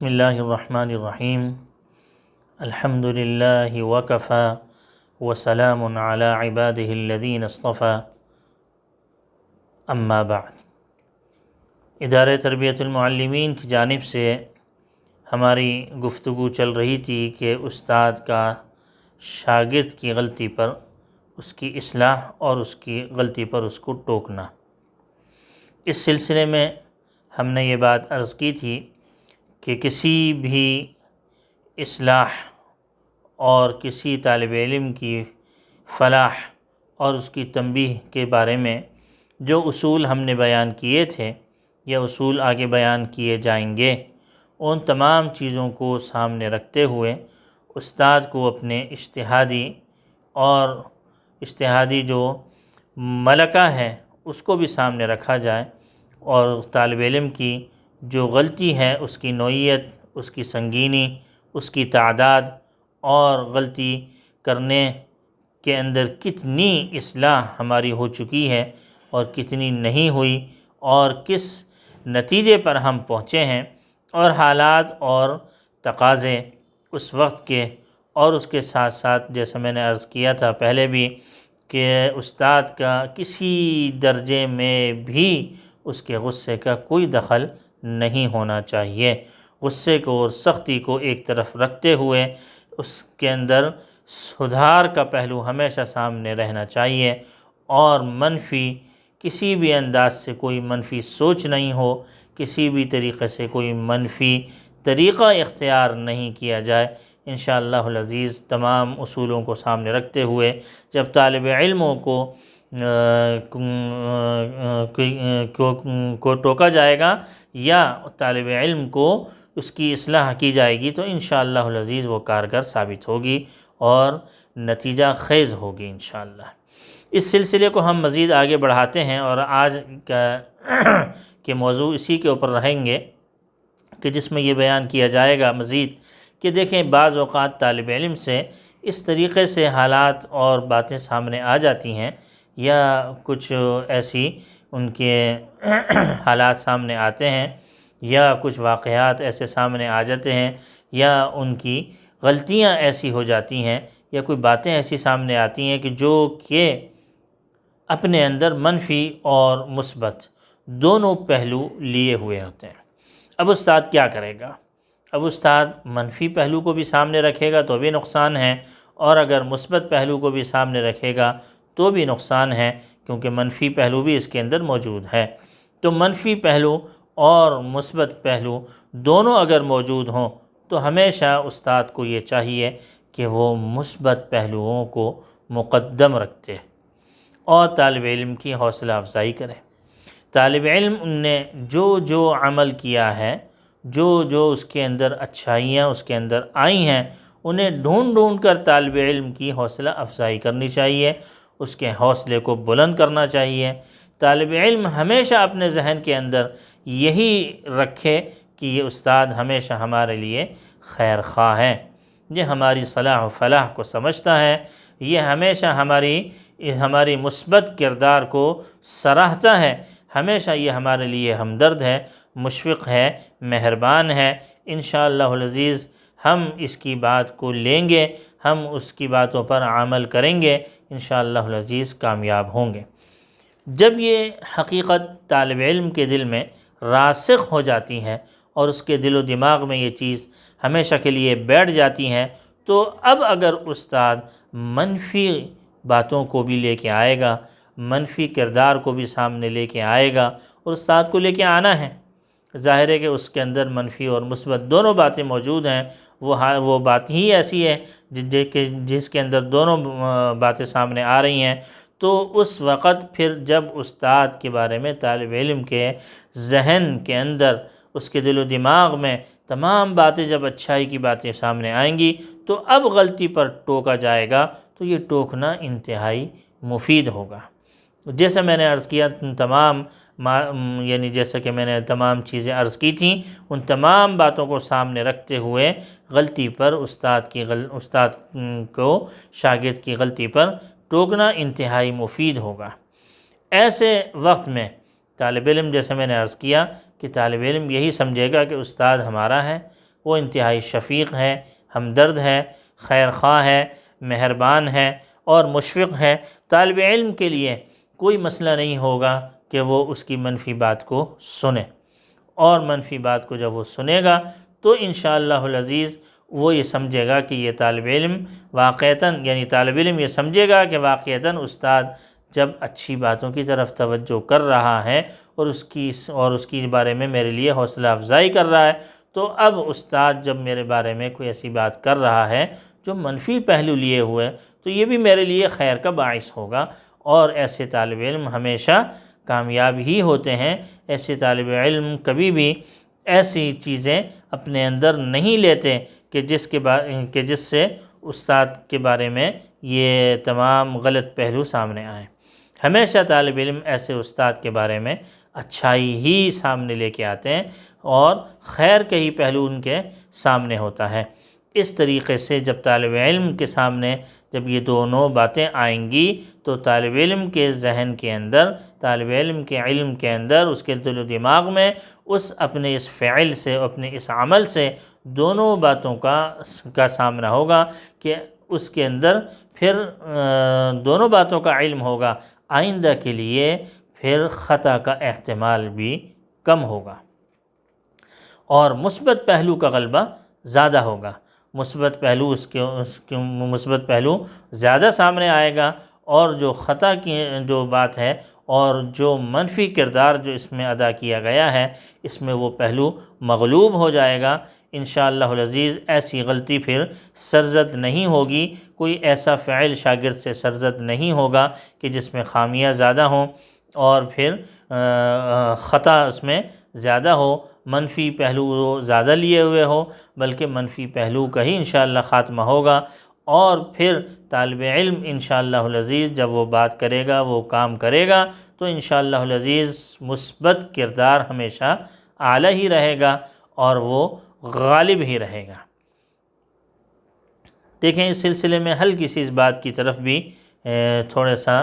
بسم اللہ الرحمن الرحیم الحمد للہ وکفی وسلام علی عبادہ الذین اصطفی اما بعد۔ ادارہ تربیت المعلمین کی جانب سے ہماری گفتگو چل رہی تھی کہ استاد کا شاگرد کی غلطی پر اس کی اصلاح اور اس کی غلطی پر اس کو ٹوکنا۔ اس سلسلے میں ہم نے یہ بات عرض کی تھی کہ کسی بھی اصلاح اور کسی طالب علم کی فلاح اور اس کی تنبیہ کے بارے میں جو اصول ہم نے بیان کیے تھے یا اصول آگے بیان کیے جائیں گے، ان تمام چیزوں کو سامنے رکھتے ہوئے استاد کو اپنے اجتہادی جو ملکہ ہے اس کو بھی سامنے رکھا جائے، اور طالب علم کی جو غلطی ہے اس کی نوعیت، اس کی سنگینی، اس کی تعداد اور غلطی کرنے کے اندر کتنی اصلاح ہماری ہو چکی ہے اور کتنی نہیں ہوئی، اور کس نتیجے پر ہم پہنچے ہیں، اور حالات اور تقاضے اس وقت کے، اور اس کے ساتھ ساتھ جیسے میں نے عرض کیا تھا پہلے بھی کہ استاد کا کسی درجے میں بھی اس کے غصے کا کوئی دخل نہیں ہونا چاہیے۔ غصے کو اور سختی کو ایک طرف رکھتے ہوئے اس کے اندر سدھار کا پہلو ہمیشہ سامنے رہنا چاہیے، اور منفی کسی بھی انداز سے کوئی منفی سوچ نہیں ہو، کسی بھی طریقے سے کوئی منفی طریقہ اختیار نہیں کیا جائے۔ انشاءاللہ العزیز تمام اصولوں کو سامنے رکھتے ہوئے جب طالب علموں کو ٹوکا جائے گا یا طالب علم کو اس کی اصلاح کی جائے گی تو انشاءاللہ العزیز وہ کارگر ثابت ہوگی اور نتیجہ خیز ہوگی انشاءاللہ۔ اس سلسلے کو ہم مزید آگے بڑھاتے ہیں، اور آج کے موضوع اسی کے اوپر رہیں گے کہ جس میں یہ بیان کیا جائے گا مزید کہ دیکھیں بعض اوقات طالب علم سے اس طریقے سے حالات اور باتیں سامنے آ جاتی ہیں، یا کچھ ایسی ان کے حالات سامنے آتے ہیں، یا کچھ واقعات ایسے سامنے آ جاتے ہیں، یا ان کی غلطیاں ایسی ہو جاتی ہیں، یا کوئی باتیں ایسی سامنے آتی ہیں کہ جو کہ اپنے اندر منفی اور مثبت دونوں پہلو لیے ہوئے ہوتے ہیں۔ اب استاد کیا کرے گا؟ اب استاد منفی پہلو کو بھی سامنے رکھے گا تو بھی نقصان ہے، اور اگر مثبت پہلو کو بھی سامنے رکھے گا تو بھی نقصان ہے، کیونکہ منفی پہلو بھی اس کے اندر موجود ہے۔ تو منفی پہلو اور مثبت پہلو دونوں اگر موجود ہوں تو ہمیشہ استاد کو یہ چاہیے کہ وہ مثبت پہلوؤں کو مقدم رکھتے اور طالب علم کی حوصلہ افزائی کرے۔ طالب علم نے جو عمل کیا ہے، جو اس کے اندر اچھائیاں اس کے اندر آئی ہیں، انہیں ڈھونڈ کر طالب علم کی حوصلہ افزائی کرنی چاہیے، اس کے حوصلے کو بلند کرنا چاہیے۔ طالب علم ہمیشہ اپنے ذہن کے اندر یہی رکھے کہ یہ استاد ہمیشہ ہمارے لیے خیر خواہ ہے، یہ ہماری صلاح و فلاح کو سمجھتا ہے، یہ ہمیشہ ہماری مثبت کردار کو سراہتا ہے، ہمیشہ یہ ہمارے لیے ہمدرد ہے، مشفق ہے، مہربان ہے۔ انشاءاللہ العزیز ہم اس کی بات کو لیں گے، ہم اس کی باتوں پر عمل کریں گے، انشاءاللہ العزیز کامیاب ہوں گے۔ جب یہ حقیقت طالب علم کے دل میں راسخ ہو جاتی ہے اور اس کے دل و دماغ میں یہ چیز ہمیشہ کے لیے بیٹھ جاتی ہے، تو اب اگر استاد منفی باتوں کو بھی لے کے آئے گا، منفی کردار کو بھی سامنے لے کے آئے گا، اور استاد کو لے کے آنا ہے، ظاہر ہے کہ اس کے اندر منفی اور مثبت دونوں باتیں موجود ہیں، وہ بات ہی ایسی ہے جس کے اندر دونوں باتیں سامنے آ رہی ہیں، تو اس وقت پھر جب استاد کے بارے میں طالب علم کے ذہن کے اندر، اس کے دل و دماغ میں تمام باتیں جب اچھائی کی باتیں سامنے آئیں گی تو اب غلطی پر ٹوکا جائے گا تو یہ ٹوکنا انتہائی مفید ہوگا۔ جیسا میں نے عرض کیا جیسا کہ میں نے تمام چیزیں عرض کی تھیں، ان تمام باتوں کو سامنے رکھتے ہوئے غلطی پر استاد کو شاگرد کی غلطی پر ٹوکنا انتہائی مفید ہوگا۔ ایسے وقت میں طالب علم، جیسے میں نے عرض کیا کہ طالب علم یہی سمجھے گا کہ استاد ہمارا ہے، وہ انتہائی شفیق ہے، ہمدرد ہے، خیر خواہ ہے، مہربان ہے اور مشفق ہے۔ طالب علم کے لیے کوئی مسئلہ نہیں ہوگا کہ وہ اس کی منفی بات کو سنے، اور منفی بات کو جب وہ سنے گا تو انشاءاللہ العزیز وہ یہ سمجھے گا کہ یہ طالب علم واقعتاً، یعنی طالب علم یہ سمجھے گا کہ واقعتاً استاد جب اچھی باتوں کی طرف توجہ کر رہا ہے اور اس کی بارے میں میرے لیے حوصلہ افزائی کر رہا ہے، تو اب استاد جب میرے بارے میں کوئی ایسی بات کر رہا ہے جو منفی پہلو لیے ہوئے، تو یہ بھی میرے لیے خیر کا باعث ہوگا۔ اور ایسے طالب علم ہمیشہ کامیاب ہی ہوتے ہیں۔ ایسے طالب علم کبھی بھی ایسی چیزیں اپنے اندر نہیں لیتے کہ جس سے استاد کے بارے میں یہ تمام غلط پہلو سامنے آئیں۔ ہمیشہ طالب علم ایسے استاد کے بارے میں اچھائی ہی سامنے لے کے آتے ہیں اور خیر کا ہی پہلو ان کے سامنے ہوتا ہے۔ اس طریقے سے جب طالب علم کے سامنے جب یہ دونوں باتیں آئیں گی تو طالب علم کے ذہن کے اندر، طالب علم کے علم کے اندر، اس کے دل و دماغ میں اپنے اس فعل سے، اپنے اس عمل سے دونوں باتوں کا سامنا ہوگا کہ اس کے اندر پھر دونوں باتوں کا علم ہوگا، آئندہ کے لیے پھر خطا کا احتمال بھی کم ہوگا اور مثبت پہلو کا غلبہ زیادہ ہوگا۔ مثبت پہلو زیادہ سامنے آئے گا، اور جو خطا کی جو بات ہے اور جو منفی کردار جو اس میں ادا کیا گیا ہے، اس میں وہ پہلو مغلوب ہو جائے گا۔ انشاءاللہ العزیز ایسی غلطی پھر سرزد نہیں ہوگی، کوئی ایسا فعل شاگرد سے سرزد نہیں ہوگا کہ جس میں خامیاں زیادہ ہوں اور پھر خطا اس میں زیادہ ہو، منفی پہلو زیادہ لیے ہوئے ہو، بلکہ منفی پہلو کا ہی انشاءاللہ خاتمہ ہوگا۔ اور پھر طالب علم انشاءاللہ العزیز جب وہ بات کرے گا، وہ کام کرے گا، تو انشاءاللہ العزیز مثبت کردار ہمیشہ اعلیٰ ہی رہے گا اور وہ غالب ہی رہے گا۔ دیکھیں اس سلسلے میں ہلکی سی اس بات کی طرف بھی تھوڑا سا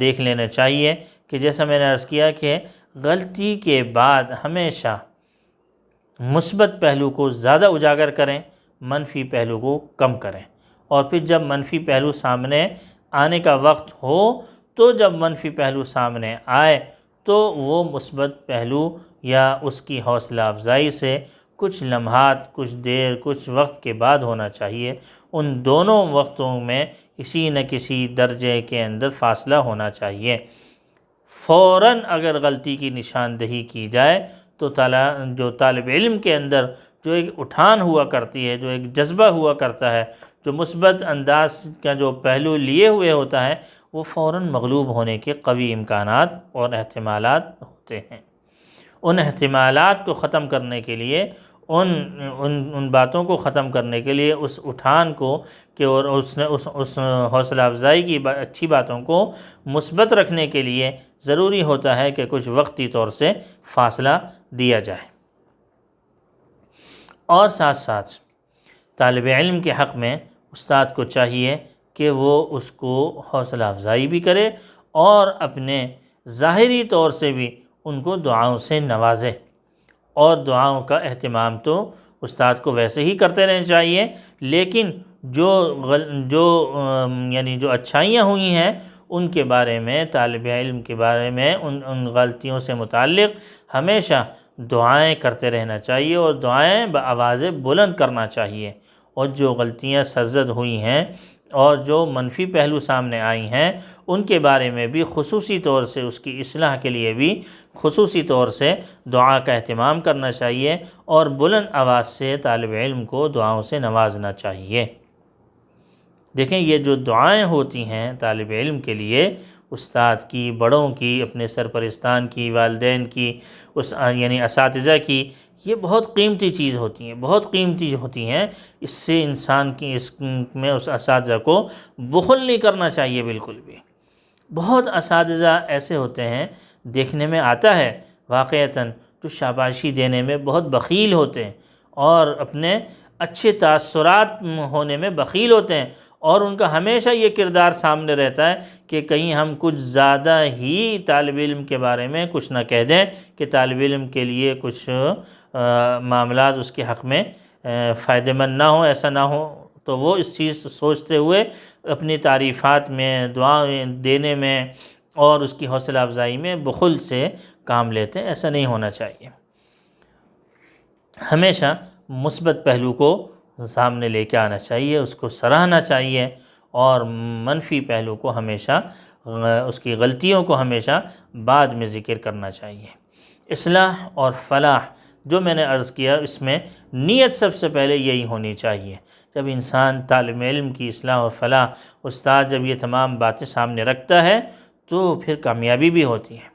دیکھ لینا چاہیے کہ جیسا میں نے عرض کیا کہ غلطی کے بعد ہمیشہ مثبت پہلو کو زیادہ اجاگر کریں، منفی پہلو کو کم کریں، اور پھر جب منفی پہلو سامنے آنے کا وقت ہو تو جب منفی پہلو سامنے آئے تو وہ مثبت پہلو یا اس کی حوصلہ افزائی سے کچھ لمحات، کچھ دیر، کچھ وقت کے بعد ہونا چاہیے۔ ان دونوں وقتوں میں کسی نہ کسی درجے کے اندر فاصلہ ہونا چاہیے۔ فوراً اگر غلطی کی نشاندہی کی جائے تو جو طالب علم کے اندر جو ایک اٹھان ہوا کرتی ہے، جو ایک جذبہ ہوا کرتا ہے، جو مثبت انداز کا جو پہلو لیے ہوئے ہوتا ہے، وہ فوراً مغلوب ہونے کے قوی امکانات اور احتمالات ہوتے ہیں۔ ان احتمالات کو ختم کرنے کے لیے، ان باتوں کو ختم کرنے کے لیے، اس اٹھان کو کہ اور اس حوصلہ افزائی کی اچھی باتوں کو مثبت رکھنے کے لیے ضروری ہوتا ہے کہ کچھ وقتی طور سے فاصلہ دیا جائے۔ اور ساتھ ساتھ طالب علم کے حق میں استاد کو چاہیے کہ وہ اس کو حوصلہ افزائی بھی کرے اور اپنے ظاہری طور سے بھی ان کو دعاؤں سے نوازے، اور دعاؤں کا اہتمام تو استاد کو ویسے ہی کرتے رہنا چاہیے، لیکن یعنی جو اچھائیاں ہوئی ہیں ان کے بارے میں، طالب علم کے بارے میں ان غلطیوں سے متعلق ہمیشہ دعائیں کرتے رہنا چاہیے اور دعائیں بآواز بلند کرنا چاہیے۔ اور جو غلطیاں سرزد ہوئی ہیں اور جو منفی پہلو سامنے آئی ہیں ان کے بارے میں بھی خصوصی طور سے اس کی اصلاح کے لیے بھی خصوصی طور سے دعا کا اہتمام کرنا چاہیے اور بلند آواز سے طالب علم کو دعاؤں سے نوازنا چاہیے۔ دیکھیں یہ جو دعائیں ہوتی ہیں طالب علم کے لیے، استاد کی، بڑوں کی، اپنے سرپرستان کی، والدین کی، یعنی اساتذہ کی، یہ بہت قیمتی چیز ہوتی ہیں، بہت قیمتی ہوتی ہیں۔ اس سے انسان کی اس اساتذہ کو بخل نہیں کرنا چاہیے بالکل بھی۔ بہت اساتذہ ایسے ہوتے ہیں، دیکھنے میں آتا ہے واقعتاً، جو شاباشی دینے میں بہت بخیل ہوتے ہیں اور اپنے اچھے تاثرات ہونے میں بخیل ہوتے ہیں، اور ان کا ہمیشہ یہ کردار سامنے رہتا ہے کہ کہیں ہم کچھ زیادہ ہی طالب علم کے بارے میں کچھ نہ کہہ دیں کہ طالب علم کے لیے کچھ معاملات اس کے حق میں فائدہ مند نہ ہو، ایسا نہ ہو تو وہ اس چیز سوچتے ہوئے اپنی تعریفات میں، دعائیں دینے میں اور اس کی حوصلہ افزائی میں بخل سے کام لیتے ہیں۔ ایسا نہیں ہونا چاہیے۔ ہمیشہ مثبت پہلو کو سامنے لے کے آنا چاہیے، اس کو سراہنا چاہیے، اور منفی پہلو کو ہمیشہ، اس کی غلطیوں کو ہمیشہ بعد میں ذکر کرنا چاہیے۔ اصلاح اور فلاح جو میں نے عرض کیا، اس میں نیت سب سے پہلے یہی ہونی چاہیے۔ جب انسان طالب علم کی اصلاح اور فلاح، استاد جب یہ تمام باتیں سامنے رکھتا ہے تو پھر کامیابی بھی ہوتی ہے۔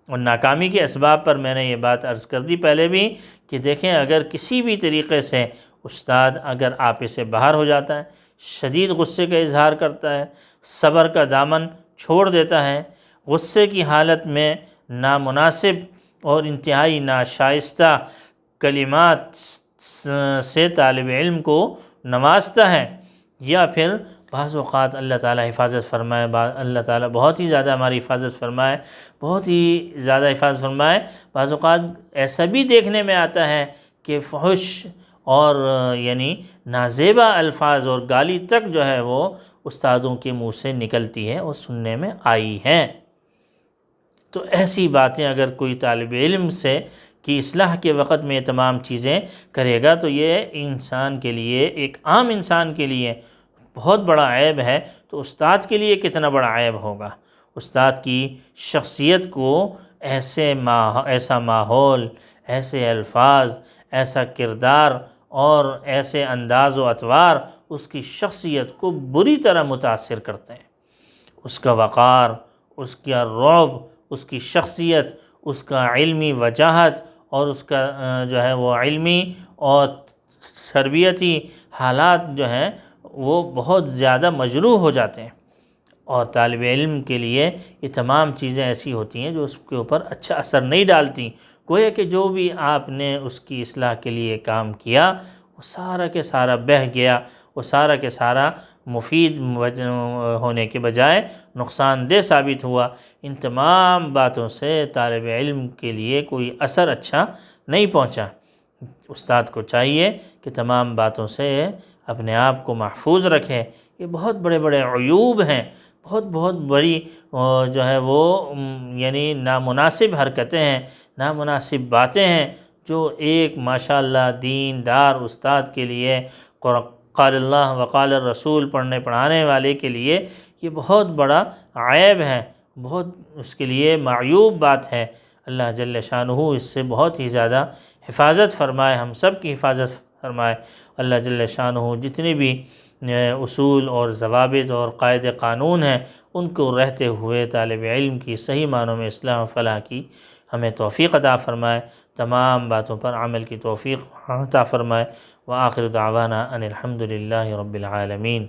اور ناکامی کے اسباب پر میں نے یہ بات عرض کر دی پہلے بھی کہ دیکھیں، اگر کسی بھی طریقے سے استاد اگر آپے سے باہر ہو جاتا ہے، شدید غصے کا اظہار کرتا ہے، صبر کا دامن چھوڑ دیتا ہے، غصے کی حالت میں نامناسب اور انتہائی ناشائستہ کلمات سے طالب علم کو نوازتا ہے، یا پھر بعض اوقات اللہ تعالیٰ حفاظت فرمائے، اللہ تعالیٰ بہت ہی زیادہ ہماری حفاظت فرمائے، بہت ہی زیادہ حفاظت فرمائے، بعض اوقات ایسا بھی دیکھنے میں آتا ہے کہ فحش اور یعنی نازیبا الفاظ اور گالی تک جو ہے وہ استادوں کے منہ سے نکلتی ہے اور سننے میں آئی ہیں۔ تو ایسی باتیں اگر کوئی طالب علم سے کی اصلاح کے وقت میں یہ تمام چیزیں کرے گا تو یہ انسان کے لیے، ایک عام انسان کے لیے بہت بڑا عیب ہے، تو استاد کے لیے کتنا بڑا عیب ہوگا۔ استاد کی شخصیت کو ایسا ماحول، ایسے الفاظ، ایسا کردار اور ایسے انداز و اطوار اس کی شخصیت کو بری طرح متاثر کرتے ہیں۔ اس کا وقار، اس کا رعب، اس کی شخصیت، اس کا علمی وجاہت اور اس کا جو ہے وہ علمی اور تربیتی حالات جو ہیں وہ بہت زیادہ مجروح ہو جاتے ہیں، اور طالب علم کے لیے یہ تمام چیزیں ایسی ہوتی ہیں جو اس کے اوپر اچھا اثر نہیں ڈالتی۔ گویا کہ جو بھی آپ نے اس کی اصلاح کے لیے کام کیا وہ سارا کے سارا بہہ گیا، وہ سارا کے سارا مفید ہونے کے بجائے نقصان دہ ثابت ہوا۔ ان تمام باتوں سے طالب علم کے لیے کوئی اثر اچھا نہیں پہنچا۔ استاد کو چاہیے کہ تمام باتوں سے اپنے آپ کو محفوظ رکھے۔ یہ بہت بڑے بڑے عیوب ہیں، بہت بڑی جو ہے وہ یعنی نامناسب حرکتیں ہیں، نامناسب باتیں ہیں جو ایک ماشاءاللہ دین دار استاد کے لیے، قال اللہ وقال الرسول پڑھنے پڑھانے والے کے لیے یہ بہت بڑا عیب ہے، بہت اس کے لیے معیوب بات ہے۔ اللہ جل شانہ اس سے بہت ہی زیادہ حفاظت فرمائے، ہم سب کی حفاظت فرمائے۔ اللہ جل شانہ جتنی بھی اصول اور ضوابط اور قاعد قانون ہیں ان کو رہتے ہوئے طالب علم کی صحیح معنوں میں اصلاح و فلاح کی ہمیں توفیق عطا فرمائے، تمام باتوں پر عمل کی توفیق عطا فرمائے۔ وآخر دعوانا ان الحمد للہ رب العالمین۔